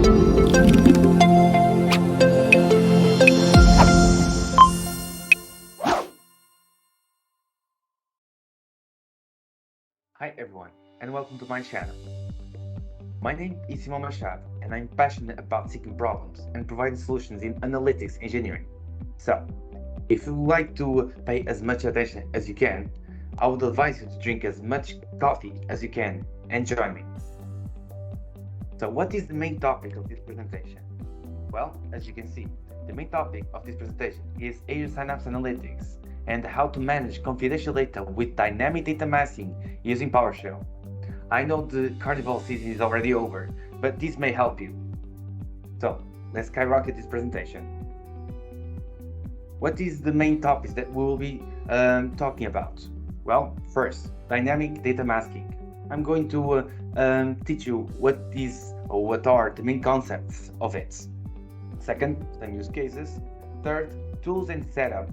Hi everyone, and welcome to my channel. My name is Simon Machado, and I'm passionate about seeking problems and providing solutions in analytics engineering. So, if you would like to pay as much attention as you can, I would advise you to drink as much coffee as you can and join me. So, what is the main topic of this presentation? Well, as you can see, the main topic of this presentation is Azure Synapse Analytics and how to manage confidential data with dynamic data masking using PowerShell. I know the carnival season is already over, but this may help you. So, let's skyrocket this presentation. What is the main topics that we will be talking about? Well, first, dynamic data masking. I'm going to teach you what are the main concepts of it. Second, some use cases. Third, tools and setup.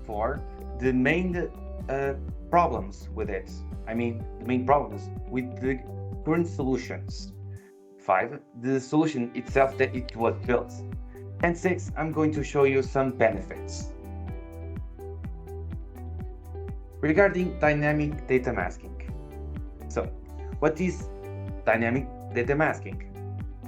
Four, the main problems with it. The main problems with the current solutions. 5, the solution itself that it was built. And 6, I'm going to show you some benefits. Regarding dynamic data masking. So, what is dynamic data masking?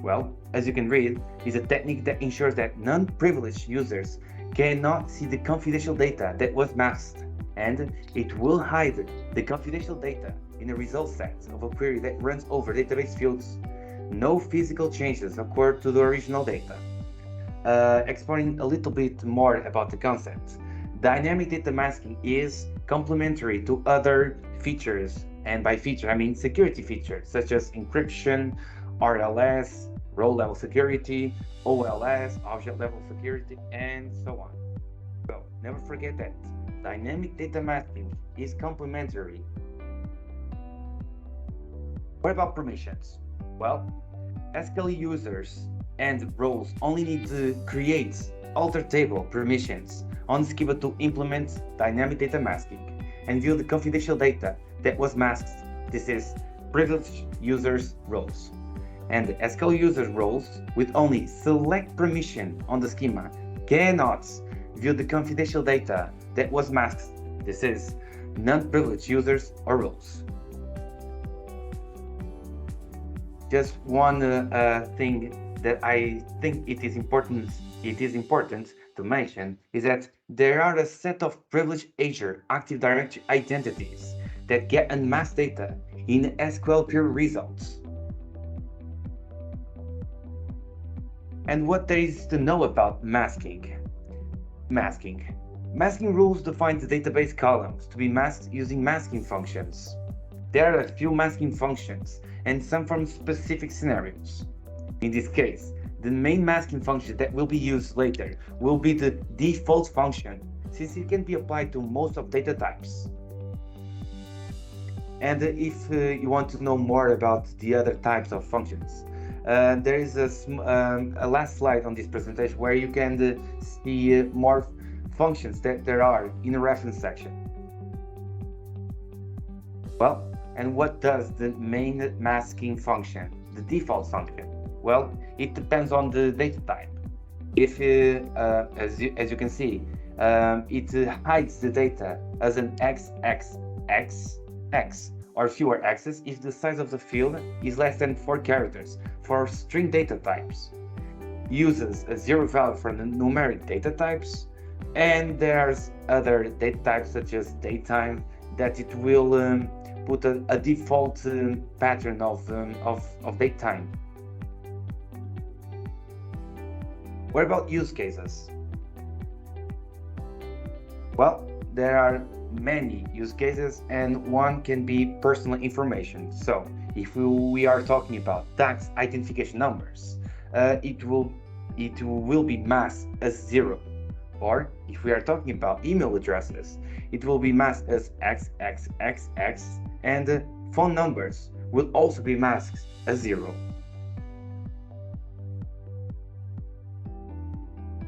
Well, as you can read, is a technique that ensures that non-privileged users cannot see the confidential data that was masked, and it will hide the confidential data in a result set of a query that runs over database fields. No physical changes occur to the original data. Exploring a little bit more about the concept, dynamic data masking is complementary to other features, and by feature I mean security features such as encryption, RLS, row-level security, OLS, object-level security, and so on. So never forget that dynamic data masking is complementary. What about permissions? Well, SQL users and roles only need to create alter table permissions on Schema to implement dynamic data masking and view the confidential data that was masked. This is privileged users roles. And the SQL users roles with only select permission on the schema cannot view the confidential data that was masked. This is non-privileged users or roles. Just one thing that I think it is important to mention is that there are a set of privileged Azure Active Directory identities that get unmasked data in SQL query results. And what there is to know about masking. Masking rules define the database columns to be masked using masking functions. There are a few masking functions and some from specific scenarios. In this case, the main masking function that will be used later will be the default function, since it can be applied to most of data types. And if you want to know more about the other types of functions, there is a last slide on this presentation where you can see more functions that there are in the reference section. Well, and what does the main masking function, the default function? Well, it depends on the data type. If, as you can see, it hides the data as an XXXX or fewer X's if the size of the field is less than 4 characters for string data types. Uses a 0 value for the numeric data types, and there's other data types such as datetime that it will put a default pattern of datetime. What about use cases? Well, there are many use cases, and one can be personal information. So if we are talking about tax identification numbers, it will be masked as 0. Or if we are talking about email addresses, it will be masked as XXXX, and phone numbers will also be masked as 0.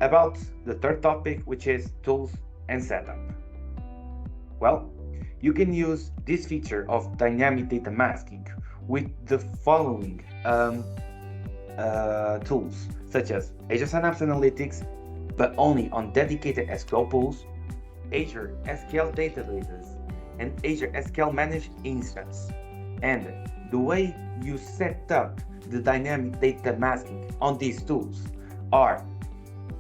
About the third topic, which is tools and setup. Well, you can use this feature of dynamic data masking with the following tools such as Azure Synapse Analytics, but only on dedicated SQL pools, Azure SQL databases, and Azure SQL Managed Instance. And the way you set up the dynamic data masking on these tools are,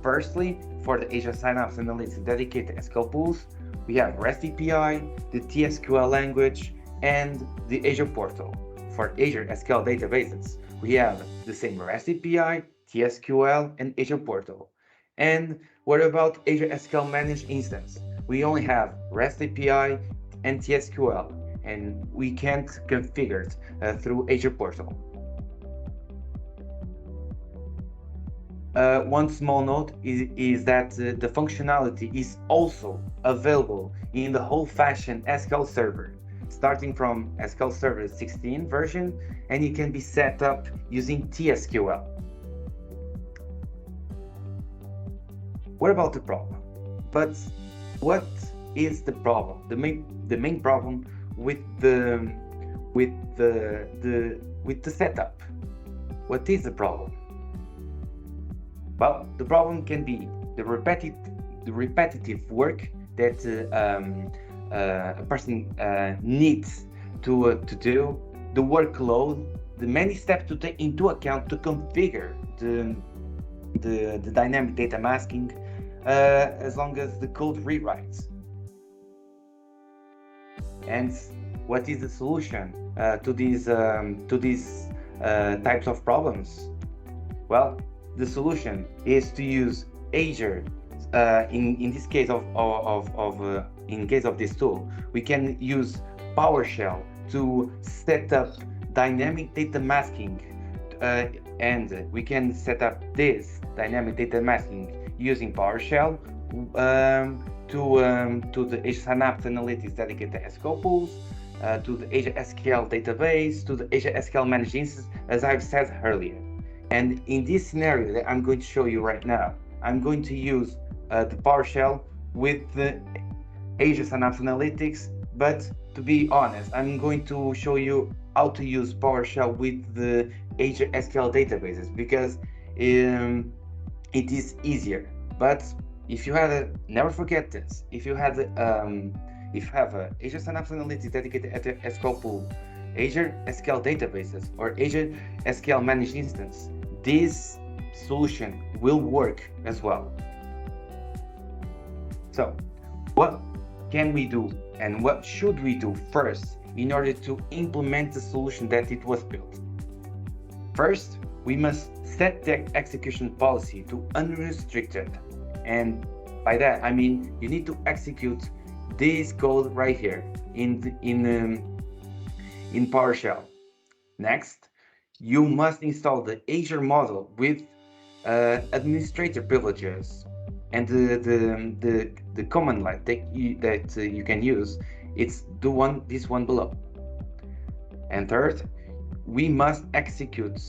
firstly, for the Azure Synapse Analytics dedicated SQL pools, we have REST API, the TSQL language, and the Azure portal. For Azure SQL databases, we have the same REST API, TSQL, and Azure portal. And what about Azure SQL Managed Instance? We only have REST API and TSQL, and we can't configure it through Azure portal. One small note is that the functionality is also available in the old-fashioned SQL Server, starting from SQL Server 16 version, and it can be set up using TSQL. What about the problem? But what is the problem? The main problem with the setup. What is the problem? Well, the problem can be the repetitive work that a person needs to do, the workload, the many steps to take into account to configure the dynamic data masking, as long as the code rewrites. And what is the solution to these types of problems? Well, the solution is to use Azure. In this case in case of this tool, we can use PowerShell to set up dynamic data masking, and we can set up this dynamic data masking using PowerShell to the Azure Synapse Analytics dedicated SQL pools, to the Azure SQL database, to the Azure SQL Managed Instance, as I've said earlier. And in this scenario that I'm going to show you right now, I'm going to use the PowerShell with the Azure Synapse Analytics, but to be honest, I'm going to show you how to use PowerShell with the Azure SQL databases, because it is easier. But if you have never forget this, if you have a Azure Synapse Analytics dedicated SQL pool, Azure SQL databases, or Azure SQL Managed Instance, this solution will work as well. So, what can we do and what should we do first in order to implement the solution that it was built? First, we must set the execution policy to unrestricted. And by that, I mean you need to execute this code right here in PowerShell. Next, you must install the Azure model with administrator privileges, and the command line that you can use, it's this one below. And third, we must execute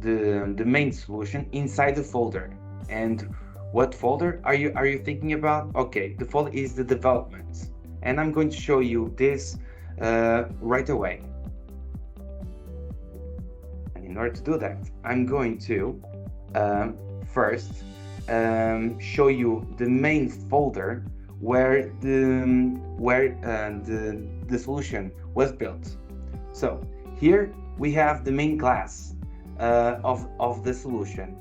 the main solution inside the folder. And what folder are you thinking about? Okay, the folder is the development, and I'm going to show you this right away. And in order to do that, I'm going to first show you the main folder where the solution was built. So here we have the main class of the solution.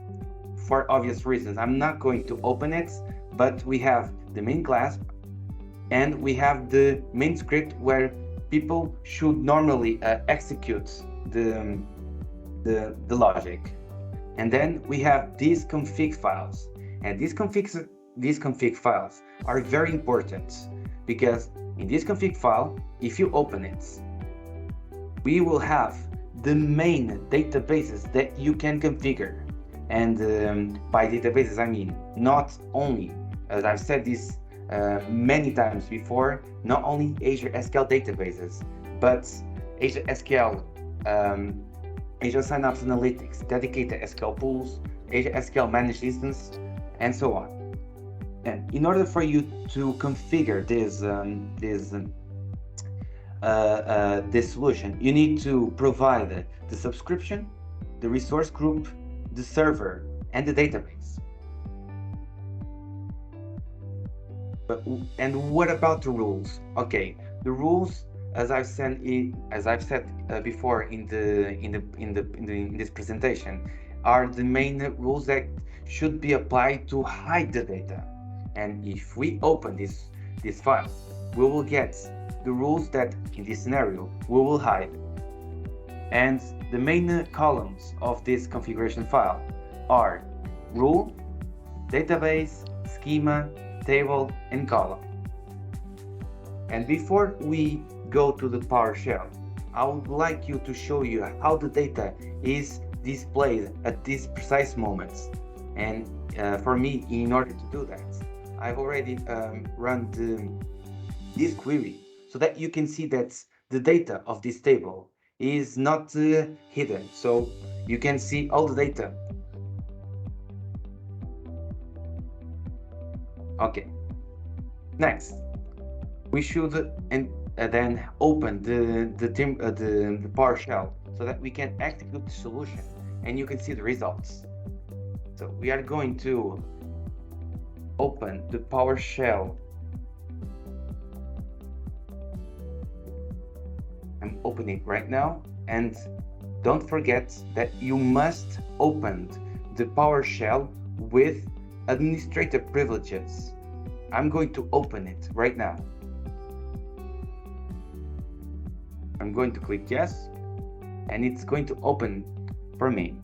For obvious reasons, I'm not going to open it, but we have the main class, and we have the main script where people should normally execute the logic. And then we have these config files, and these config files are very important, because in this config file, if you open it, we will have the main databases that you can configure. And by databases, I mean not only, as I've said this many times before, not only Azure SQL databases, but Azure SQL, Azure Synapse Analytics, dedicated SQL pools, Azure SQL Managed Instance, and so on. And in order for you to configure this solution, you need to provide the subscription, the resource group, the server and the database. And what about the rules? Okay, the rules, as I've said before in this presentation, are the main rules that should be applied to hide the data. And if we open this file, we will get the rules that in this scenario we will hide. And the main columns of this configuration file are rule, database, schema, table, and column. And before we go to the PowerShell, I would like to show you how the data is displayed at these precise moments. And for me, in order to do that, I've already run this query so that you can see that the data of this table is not hidden. So you can see all the data. Okay. Next, we should then open the PowerShell so that we can execute the solution and you can see the results. So we are going to open the PowerShell. I'm opening it right now, and don't forget that you must open the PowerShell with administrator privileges. I'm going to open it right now. I'm going to click yes, and it's going to open for me.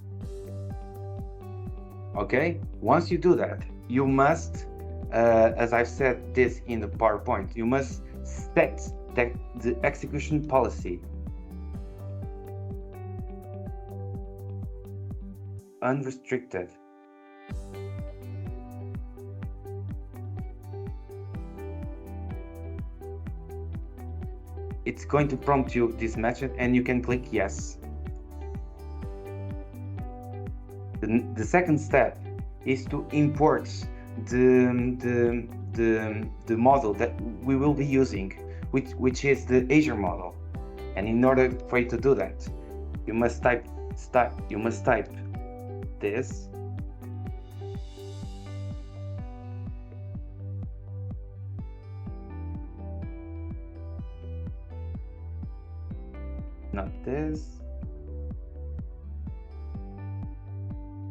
Okay, once you do that, you must, as I've said this in the PowerPoint, you must set the execution policy. Unrestricted. It's going to prompt you this message and you can click yes. The second step is to import the model that we will be using, which is the Azure model. And in order for you to do that, you must type this. Not this.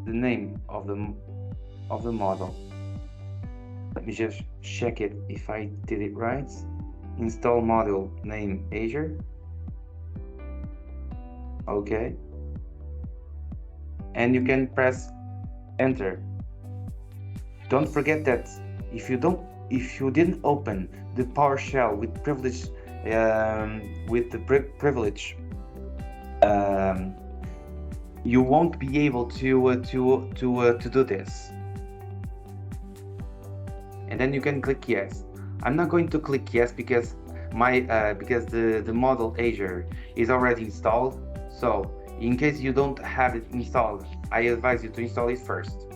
The name of the model. Let me just check it if I did it right. Install model name Azure. Okay. And you can press enter. Don't forget that if you didn't open the PowerShell with privilege you won't be able to do this. And then you can click yes. I'm not going to click yes because the model Azure is already installed. So in case you don't have it installed, I advise you to install it first.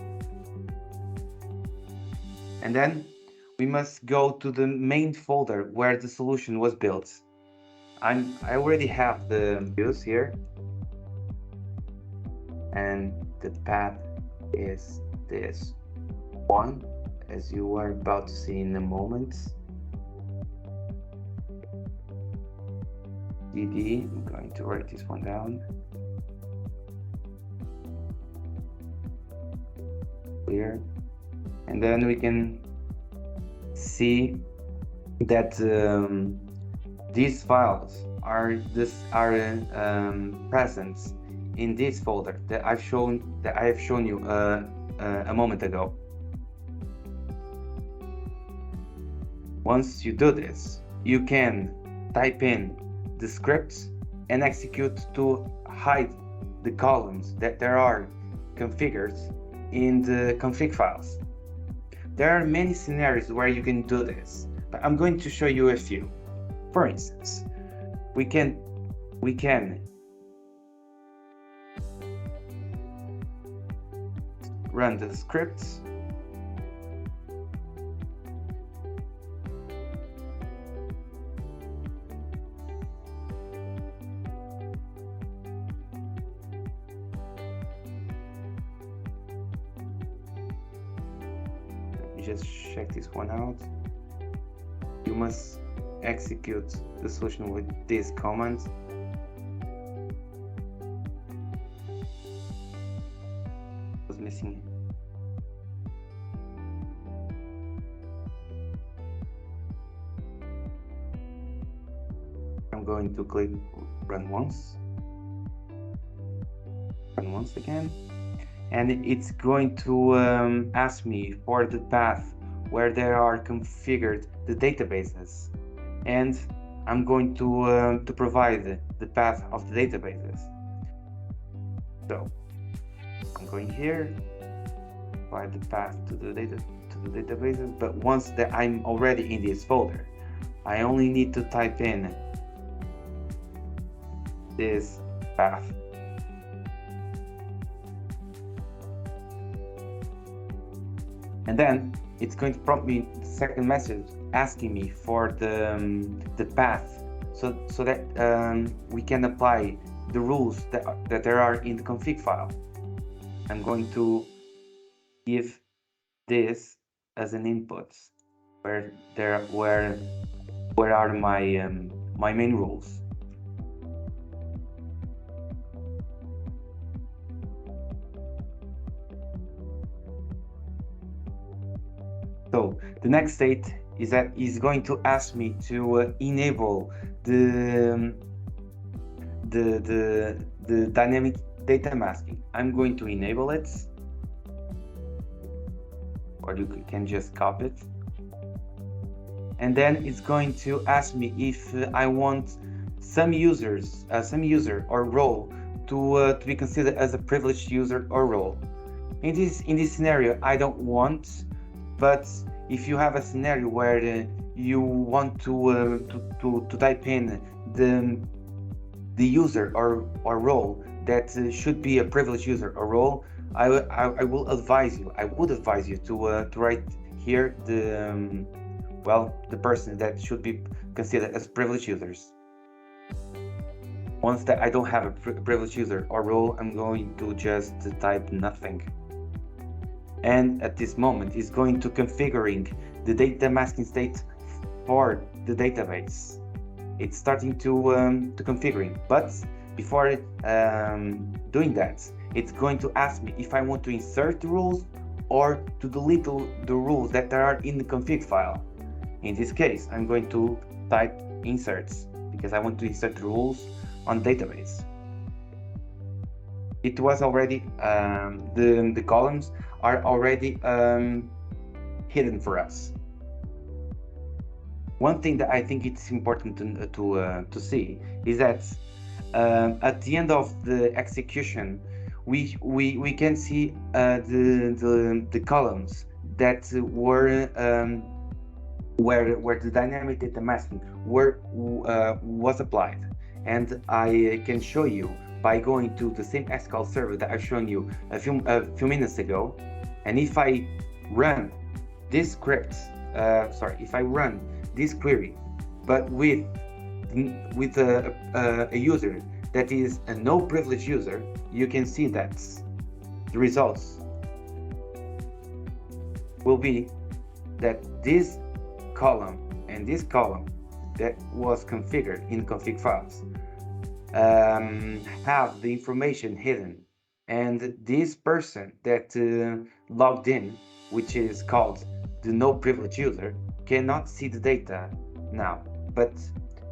And then we must go to the main folder where the solution was built. I already have the views here, and the path is this one, as you are about to see in a moment. DD, I'm going to write this one down. Clear. And then we can see that these files are present in this folder that I have shown you a moment ago. Once you do this, you can type in the scripts and execute to hide the columns that there are configured in the config files. There are many scenarios where you can do this, but I'm going to show you a few. For instance, we can run the scripts. just check this one out. You must execute the solution with this command. Was missing. I'm going to click run once again, and it's going to ask me for the path where there are configured the databases, and I'm going to provide the path of the databases. So I'm going here, provide the path to the databases, but once that I'm already in this folder, I only need to type in this path. And then it's going to prompt me the second message asking me for the path, so that we can apply the rules that there are in the config file. I'm going to give this as an input, where are my my main rules. So the next state is that he's going to ask me to enable the dynamic data masking. I'm going to enable it, or you can just copy it. And then it's going to ask me if I want some user or role to be considered as a privileged user or role. In this scenario, I don't want. But if you have a scenario where you want to type in the user or role that should be a privileged user or role, I would advise you to write here the person that should be considered as privileged users. Once that I don't have a privileged user or role, I'm going to just type nothing. And at this moment is going to configuring the data masking state for the database. It's starting to configuring, but before doing that, it's going to ask me if I want to insert the rules or to delete the rules that are in the config file. In this case, I'm going to type inserts because I want to insert the rules on database. It was already the columns are already hidden for us. One thing that I think it's important to see is that at the end of the execution, we can see the columns that were where the dynamic data masking was applied, and I can show you by going to the same SQL server that I've shown you a few minutes ago. And if I run this script, if I run this query, but with a user that is a no privilege user, you can see that the results will be that this column and this column that was configured in config files have the information hidden, and this person that logged in, which is called the no privilege user, cannot see the data now, but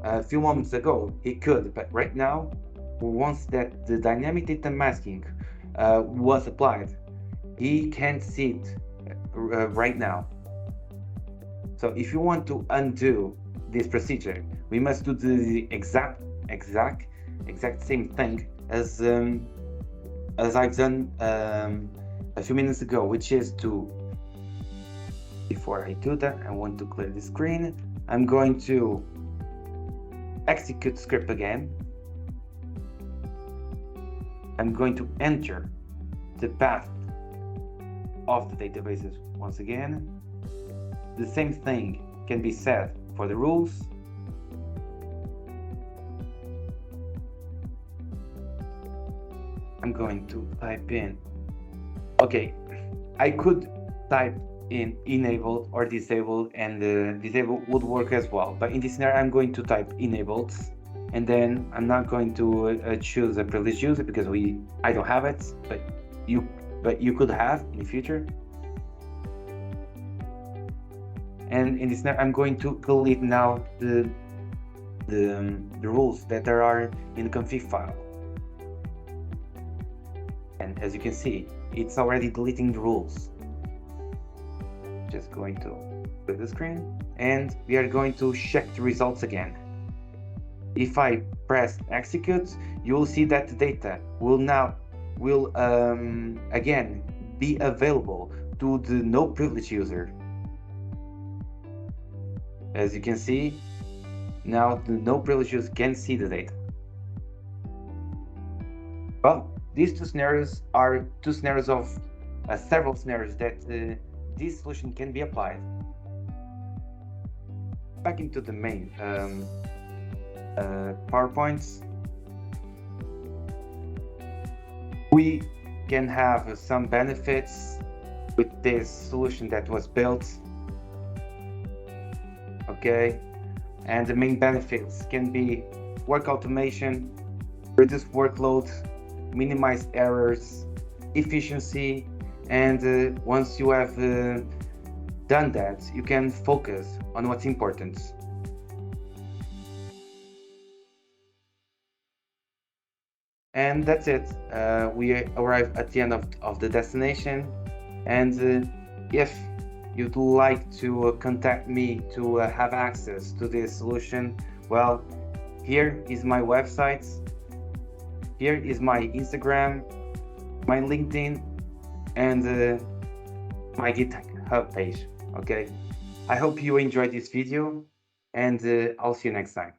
a few moments ago he could. But right now, once that the dynamic data masking was applied, he can't see it right now. So if you want to undo this procedure, we must do the exact same thing as I've done a few minutes ago, which is to, before I do that, I want to clear the screen. I'm going to execute script again. I'm going to enter the path of the databases once again. The same thing can be said for the rules. I'm going to type in, okay, I could type in enabled or disabled, and disabled would work as well. But in this scenario, I'm going to type enabled, and then I'm not going to choose a privileged user because I don't have it, but you could have in the future. And in this scenario, I'm going to delete now the rules that there are in the config file. And as you can see, it's already deleting the rules. Just going to quit the screen, and we are going to check the results again. If I press execute, you will see that the data will again be available to the no privilege user. As you can see, now the no privilege user can see the data. Well, these two scenarios are two scenarios of several scenarios that this solution can be applied. Back into the main PowerPoints, we can have some benefits with this solution that was built. Okay, and the main benefits can be work automation, reduce workload, minimize errors, efficiency, and once you have done that, you can focus on what's important. And that's it. We arrived at the end of the destination, and if you'd like to contact me to have access to this solution, well, here is my website, here is my Instagram, my LinkedIn, and my GitHub page. Okay, I hope you enjoyed this video, and I'll see you next time.